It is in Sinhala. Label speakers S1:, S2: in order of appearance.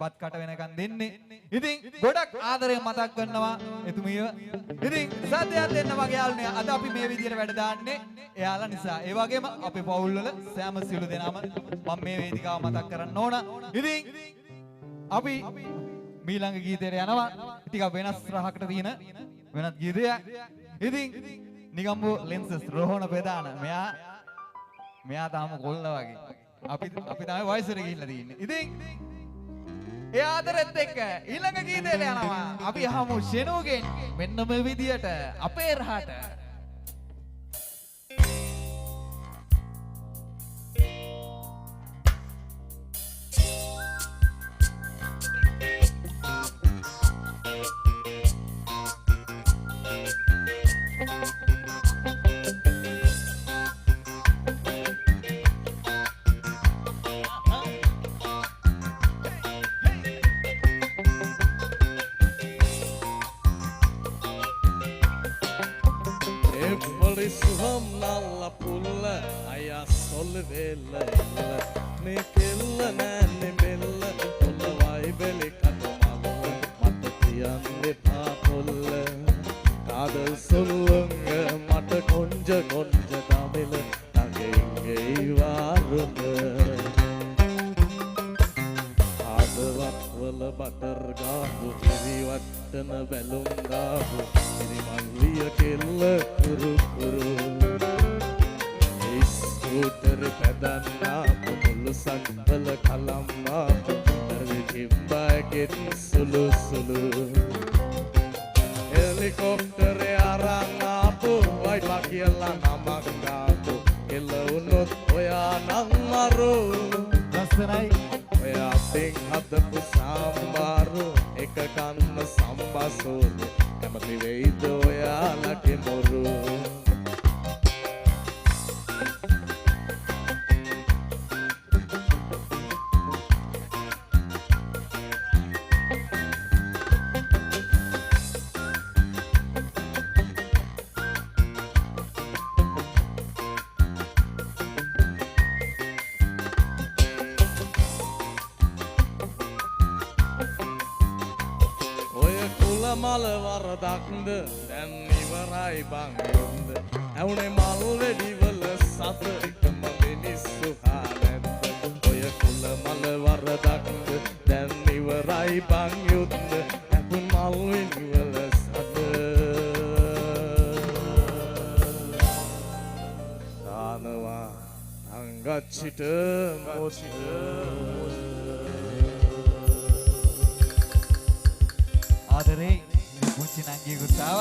S1: බත් කට වෙනකන් දෙන්නේ. ඉතින් ගොඩක් ආදරයෙන් මතක් කරනවා එතුමියව. ඉතින් සද්දයක් දෙන්න වගේ යාළුවනේ අද අපි මේ විදියට වැඩ දාන්නේ එයාලා නිසා. ඒ වගේම අපේ පවුල් වල සෑම සියලු දෙනාම මම මේ වේදිකාව මතක් කරන්න ඕන. ඉතින් අපි මීළඟ ගීතයට යනවා. ටිකක් වෙනස් රහකට තියෙන වෙනත් ගීතයක්. ඉතින් නිගම්බු ලෙන්සස් රෝහණ ප්‍රදාන මෙයා තාම කොල්ල වගේ. අපි තමයි වයසට ගිහිල්ලා තියෙන්නේ. ඉතින් ඒ ආදරෙත් එක්ක ඊළඟ ගීතයට යනවා. අපි අහමු ෂෙනුගෙන් මෙන්න මේ විදියට අපේ රහට.
S2: Suham nalla pulla aya sol vela me kella nanne mella pulla vai bele katamalu mata tiyanne pa pulla kadal solunga mata konja damila nagenge warunga adawat wala batar gaahu iri wattana balum gaahu iri malliya kella kuru Scooter pedanna pulu sanbal kalamma darikimbaget sulu helicopter aran apu wai pakiyalla namak gapu kella unot oya namaru
S1: ලස්සනයි.
S2: oya ting hadapu sambaru ekakanna sambasoru kamathi veid oyalage moru මල වරදක්ද දැන් ඉවරයි බං යොන්ද ඇවුනේ මල් වෙඩිවල සත එකම මිනිස්සු හාලැද්ද ඔය කුල මල වරදක්ද දැන් ඉවරයි බං යොන්ද ඇවුන් මල් වෙඩිවල සත දානවා අංගච්චිට මොචිට
S1: ආදරේ මුචි නංගි ගුටාව